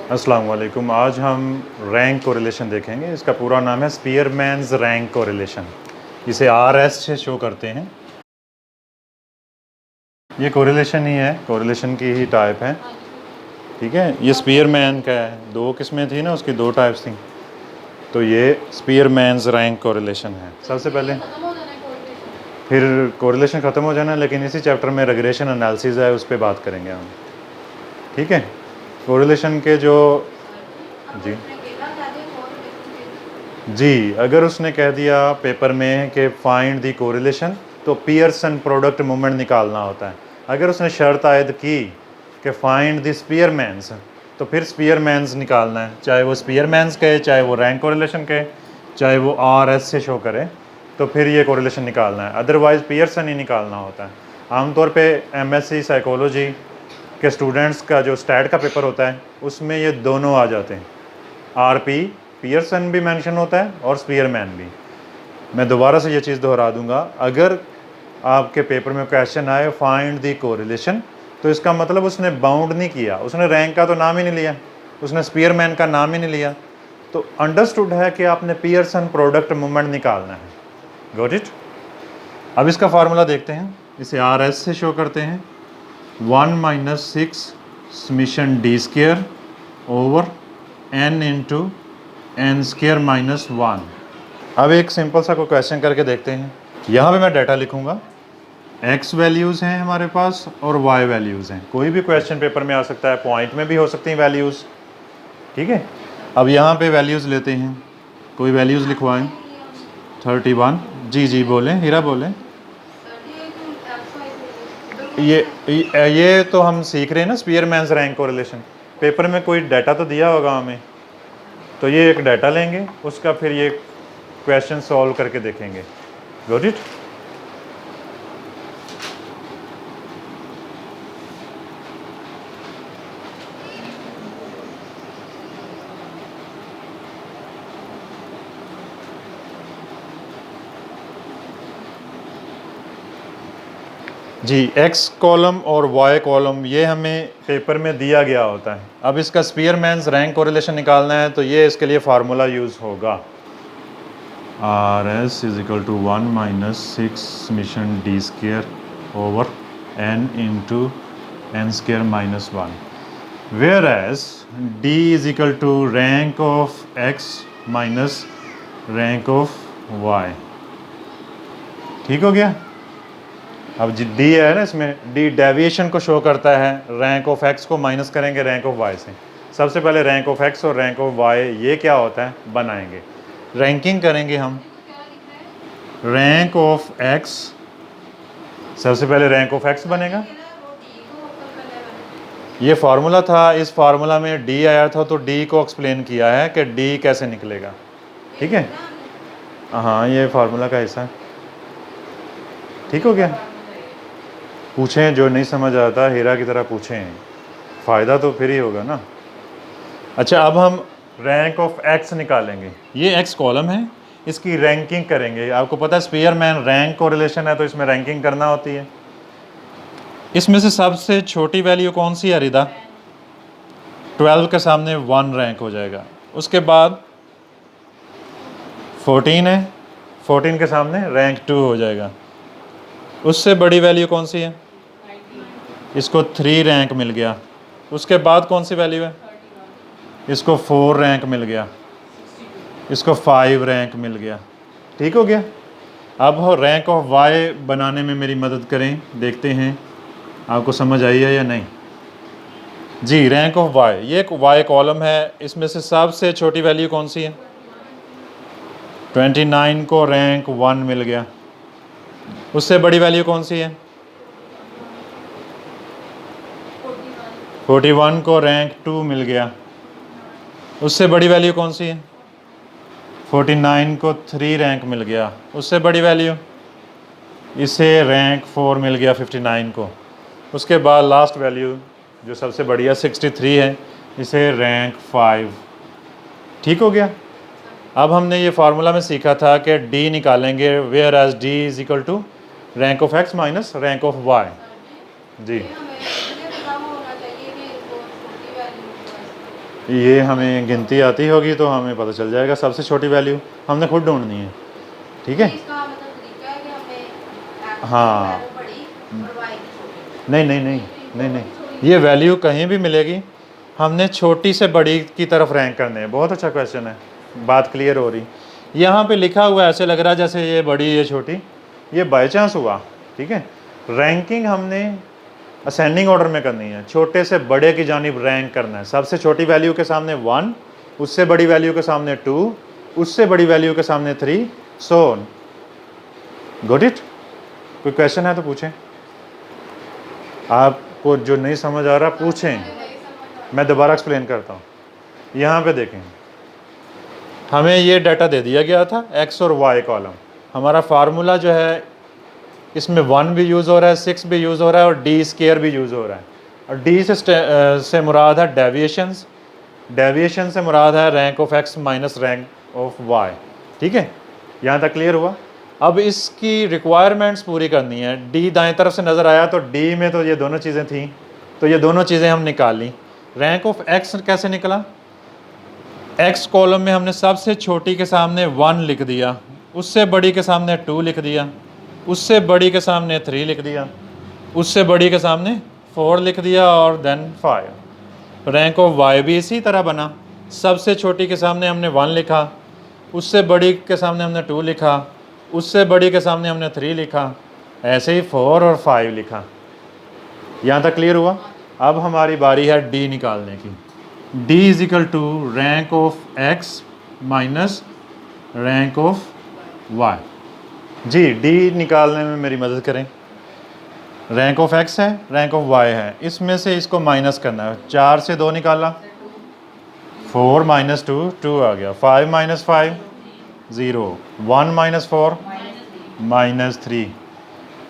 अस्सलाम वालेकुम। आज हम रैंक कोरिलेशन देखेंगे। इसका पूरा नाम है स्पीयरमैन्स रैंक कोरिलेशन। इसे RS से शो करते हैं। ये कोरिलेशन ही है, कोरिलेशन की ही टाइप है, ठीक है। ये स्पीयरमैन का है, दो किस्में थी ना, उसकी दो टाइप्स थी, तो ये स्पीयरमैन्स रैंक कोरिलेशन है। सबसे पहले फिर कोरिलेशन ख़त्म हो जाना, लेकिन इसी चैप्टर में रिग्रेशन एनालिसिस है, उस पर बात करेंगे हम, ठीक है। कोरिलेशन के जो जी अगर उसने कह दिया पेपर में कि फाइंड दी कोरिलेशन, तो पियर्सन प्रोडक्ट मोमेंट निकालना होता है। अगर उसने शर्त आयद की कि फाइंड दी स्पीयरमैन्स, तो फिर स्पीयरमैन्स निकालना है, चाहे वो स्पीयरमैन्स कहे, चाहे वो रैंक कोरिलेशन कहे, चाहे वो RS से शो करे, तो फिर ये कोरिलेशन निकालना है। अदरवाइज़ पियर्सन ही निकालना होता है। आमतौर पे MSc साइकोलॉजी के स्टूडेंट्स का जो स्टैट का पेपर होता है, उसमें ये दोनों आ जाते हैं। RP पियर्सन भी मेंशन होता है और स्पीयरमैन भी। मैं दोबारा से ये चीज़ दोहरा दूंगा, अगर आपके पेपर में क्वेश्चन आए फाइंड दी कोरिलेशन, तो इसका मतलब उसने बाउंड नहीं किया, उसने रैंक का तो नाम ही नहीं लिया, उसने स्पीयरमैन का नाम ही नहीं लिया, तो अंडरस्टूड है कि आपने पियर्सन प्रोडक्ट मोमेंट निकालना है। Got it. अब इसका फार्मूला देखते हैं। इसे RS से शो करते हैं, 1 - 6 summation d² over n into n² - 1। अब एक सिंपल सा कोई क्वेश्चन करके देखते हैं। यहाँ पे मैं डाटा लिखूँगा, x वैल्यूज़ हैं हमारे पास और y वैल्यूज़ हैं। कोई भी क्वेश्चन पेपर में आ सकता है, पॉइंट में भी हो सकती हैं वैल्यूज़, ठीक है। अब यहाँ पे वैल्यूज़ लेते हैं, कोई वैल्यूज़ लिखवाएं। 31, जी बोलें, हीरा बोलें। ये तो हम सीख रहे हैं ना स्पीयरमैन्स रैंक कोरिलेशन। पेपर में कोई डाटा तो दिया होगा हमें, तो ये एक डाटा लेंगे, उसका फिर ये क्वेश्चन सॉल्व करके देखेंगे। Got it. जी x कॉलम और y कॉलम ये हमें पेपर में दिया गया होता है। अब इसका स्पीयरमैन्स रैंक कोरिलेशन निकालना है, तो ये इसके लिए फार्मूला यूज़ होगा, RS = 1 - 6 summation d² over n into n² - 1, whereas d = rank of x minus rank of y। ठीक हो गया। अब d है ना, इसमें d डेविएशन को शो करता है, रैंक ऑफ x को माइनस करेंगे रैंक ऑफ y से। सबसे पहले रैंक ऑफ x और रैंक ऑफ y ये क्या होता है बनाएंगे, रैंकिंग करेंगे हम। रैंक ऑफ x, सबसे पहले रैंक ऑफ x बनेगा, ये फार्मूला था, इस फार्मूला में d आया था, तो d को एक्सप्लेन किया है कि d कैसे निकलेगा, ठीक है। हाँ ये फार्मूला का हिस्सा है। ठीक हो गया। पूछें, जो नहीं समझ आता हीरा की तरह पूछें, फ़ायदा तो फिर ही होगा ना। अच्छा, अब हम रैंक ऑफ x निकालेंगे। ये x कॉलम है, इसकी रैंकिंग करेंगे। आपको पता है स्पीयरमैन रैंक कोरिलेशन है, तो इसमें रैंकिंग करना होती है। इसमें से सबसे छोटी वैल्यू कौन सी है रिदा? 12 के सामने 1 रैंक हो जाएगा। उसके बाद 14 है, 14 के सामने रैंक 2 हो जाएगा। उससे बड़ी वैल्यू कौन सी है? इसको 3 रैंक मिल गया। उसके बाद कौन सी वैल्यू है? इसको 4 रैंक मिल गया, इसको 5 रैंक मिल गया। ठीक हो गया। अब रैंक ऑफ y बनाने में मेरी मदद करें, देखते हैं आपको समझ आई है या नहीं। जी, रैंक ऑफ y, ये एक y कॉलम है, इसमें से सबसे छोटी वैल्यू कौन सी है? 29 को रैंक 1 मिल गया। उससे बड़ी वैल्यू कौन सी है? 41 को रैंक 2 मिल गया। उससे बड़ी वैल्यू कौन सी है? 49 को 3 रैंक मिल गया। उससे बड़ी वैल्यू? इसे रैंक 4 मिल गया 59 को। उसके बाद लास्ट वैल्यू जो सबसे बढ़िया 63 है, इसे रैंक 5। ठीक हो गया। अब हमने ये फार्मूला में सीखा था कि d निकालेंगे, whereas d = rank of x minus rank of y। जी ये हमें गिनती आती होगी तो हमें पता चल जाएगा। सबसे छोटी वैल्यू हमने खुद ढूंढनी है, ठीक है। इसका मतलब तरीका है कि हमें X हाँ, की वैल्यू बड़ी और Y की छोटी। नहीं नहीं नहीं नहीं नहीं, ये वैल्यू कहीं भी मिलेगी, हमने छोटी से बड़ी की तरफ रैंक करने हैं। बहुत अच्छा क्वेश्चन है, बात क्लियर हो रही। यहाँ पे लिखा हुआ ऐसे लग रहा है जैसे ये बड़ी ये छोटी, ये बाई चांस हुआ, ठीक है। रैंकिंग हमने असेंडिंग ऑर्डर में करनी है, छोटे से बड़े की जानिब रैंक करना है। सबसे छोटी वैल्यू के सामने 1, उससे बड़ी वैल्यू के सामने 2, उससे बड़ी वैल्यू के सामने 3, सो ऑन। Got it? कोई क्वेश्चन है तो पूछें, आपको जो नहीं समझ आ रहा पूछें, मैं दोबारा एक्सप्लेन करता हूँ। यहाँ पे देखें, हमें ये डाटा दे दिया गया था एक्स और वाई कॉलम। हमारा फार्मूला जो है इसमें 1 भी यूज़ हो रहा है, 6 भी यूज़ हो रहा है और डी स्केयर भी यूज़ हो रहा है। और डी से मुराद है डेविएशंस, डेविएशन से मुराद है rank of X minus rank of Y, ठीक है। यहाँ तक क्लियर हुआ। अब इसकी रिक्वायरमेंट्स पूरी करनी है। डी दाएं तरफ से नज़र आया तो डी में तो ये दोनों चीज़ें थी, तो ये दोनों चीज़ें हम निकाल ली। रैंक ऑफ एक्स कैसे निकला? एक्स कॉलम में हमने सबसे छोटी के सामने 1 लिख दिया, उससे बड़ी के सामने 2 लिख दिया, उससे बड़ी के सामने 3 लिख दिया, उससे बड़ी के सामने 4 लिख दिया और देन 5। रैंक ऑफ वाई भी इसी तरह बना, सबसे छोटी के सामने हमने 1 लिखा, उससे बड़ी के सामने हमने 2 लिखा, उससे बड़ी के सामने हमने 3 लिखा, ऐसे ही 4 और 5 लिखा। यहाँ तक क्लियर हुआ। अब हमारी बारी है डी निकालने की। D is equal to rank of X minus rank of Y. जी, डी निकालने में मेरी मदद करें। रैंक ऑफ एक्स है, रैंक ऑफ वाई है, इसमें से इसको माइनस करना है। 4 से 2 निकाला, 4 माइनस 2, 2 आ गया। 5 minus 5, 0। 1 minus 4, minus 3।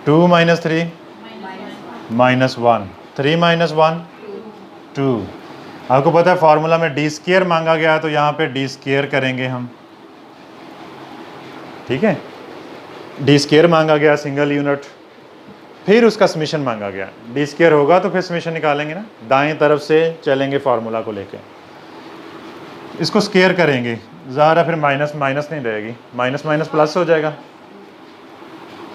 2 minus 3, minus 1। 3 minus 1, 2। आपको पता है फार्मूला में डी स्केयर मांगा गया है, तो यहाँ पे डी स्केयर करेंगे हम, ठीक है। डी स्केयर मांगा गया सिंगल यूनिट, फिर उसका समीशन मांगा गया। डी स्केयर होगा तो फिर समीशन निकालेंगे ना, दाएं तरफ से चलेंगे फार्मूला को लेके, इसको स्केयर करेंगे। ज़ाहिर है फिर माइनस माइनस नहीं रहेगी, माइनस माइनस प्लस हो जाएगा।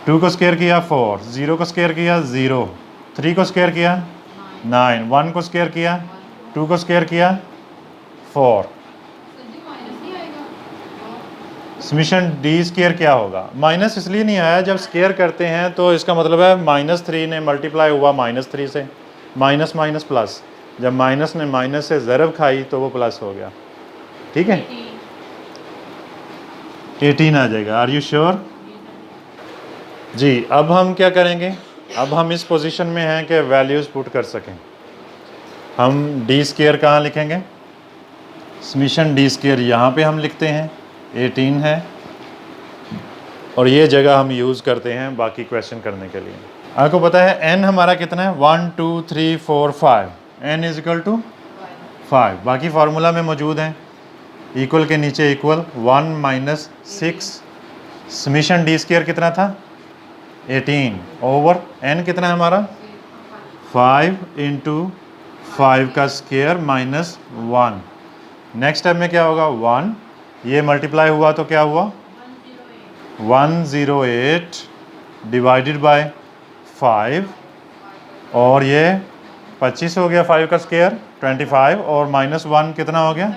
2 को स्केयर किया 4, 0 को स्केयर किया 0, 3 को स्केयर किया 9, 1 को स्केयर किया, 2 को स्केयर किया 4। समीशन डी स्केयर क्या होगा? माइनस इसलिए नहीं आया, जब स्केयर करते हैं तो इसका मतलब है -3 ने मल्टीप्लाई हुआ -3 से, माइनस माइनस प्लस। जब माइनस ने माइनस से ज़रब खाई तो वो प्लस हो गया, ठीक है। 18 आ जाएगा। Are you sure? जी, अब हम क्या करेंगे? अब हम इस पोजीशन में हैं कि वैल्यूज़ पुट कर सकें। हम डी स्केयर कहाँ लिखेंगे? समीशन डी स्केयर यहाँ पे हम लिखते हैं, 18 है, और ये जगह हम यूज़ करते हैं बाकी क्वेश्चन करने के लिए। आपको पता है n हमारा कितना है? 1 2 3 4 5। n is equal to 5। बाकी फार्मूला में मौजूद हैं, इक्वल के नीचे equal, 1 minus 6। Summation D square कितना था? 18 ओवर n कितना है हमारा? 5 इंटू 5 का स्केयर माइनस 1। नेक्स्ट स्टेप में क्या होगा? 1, ये मल्टीप्लाई हुआ तो क्या हुआ? 108 डिवाइडेड बाय 5, और ये 25 हो गया। 5 का स्केयर 25, और माइनस 1 कितना हो गया?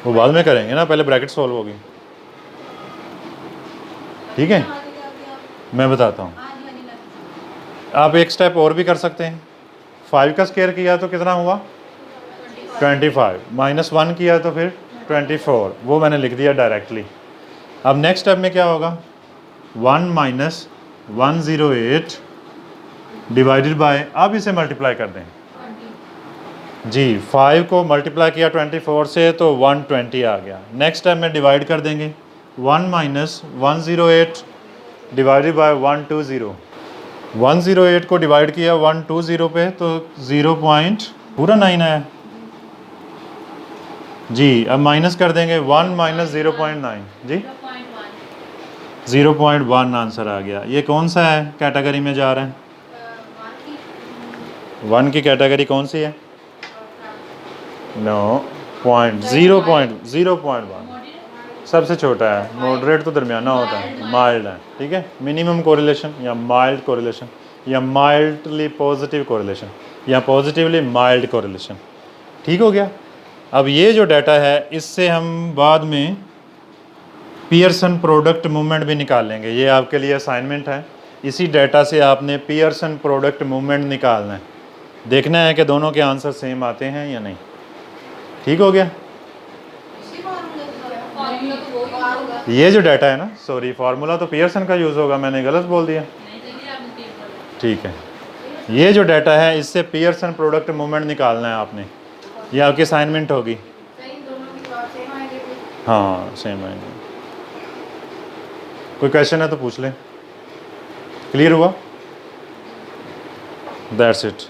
वो बाद में करेंगे ना, पहले ब्रैकेट सॉल्व होगी, ठीक है। मैं बताता हूँ, आप एक स्टेप और भी कर सकते हैं। 5 का स्केयर किया तो कितना हुआ? 25, माइनस 1 किया तो फिर 24, वो मैंने लिख दिया डायरेक्टली। अब नेक्स्ट स्टेप में क्या होगा? 1 माइनस 108 डिवाइडेड बाय, अब इसे मल्टीप्लाई कर दें जी। 5 को मल्टीप्लाई किया 24 से तो 120 आ गया। नेक्स्ट स्टेप में डिवाइड कर देंगे, 1 माइनस 108 डिवाइडेड बाय 120। 108 को डिवाइड किया 120 पे तो 0.9 आया जी। अब माइनस कर देंगे, 1 माइनस 0.9 जी, 0.1 आंसर आ गया। ये कौन सा है कैटेगरी में जा रहा है? 1 की कैटेगरी कौन सी है? नो, पॉइंट 0.1 सबसे छोटा है। मॉडरेट तो दरमियाना होता है, माइल्ड है, ठीक है। मिनिमम कोरिलेशन या माइल्ड कोरिलेशन या माइल्डली पॉजिटिव कोरिलेशन या पॉजिटिवली माइल्ड कोरिलेशन, ठीक हो गया। अब ये जो डाटा है इससे हम बाद में पियर्सन प्रोडक्ट मूवमेंट भी निकाल लेंगे। ये आपके लिए असाइनमेंट है। इसी डाटा से आपने पियर्सन प्रोडक्ट मूवमेंट निकालना है, देखना है कि दोनों के आंसर सेम आते हैं या नहीं, ठीक हो गया। इसी फार्मूला तो वही होगा। ये जो डाटा है ना, सॉरी फार्मूला तो पियर्सन का यूज़ होगा, मैंने गलत बोल दिया, ठीक है। ये जो डाटा है इससे पियर्सन प्रोडक्ट मूवमेंट निकालना है आपने, ये आपकी असाइनमेंट होगी। सही, दोनों की जवाब सेम आएंगे फिर। हाँ सेम आएंगे। कोई क्वेश्चन है तो पूछ लें। क्लियर हुआ? That's it.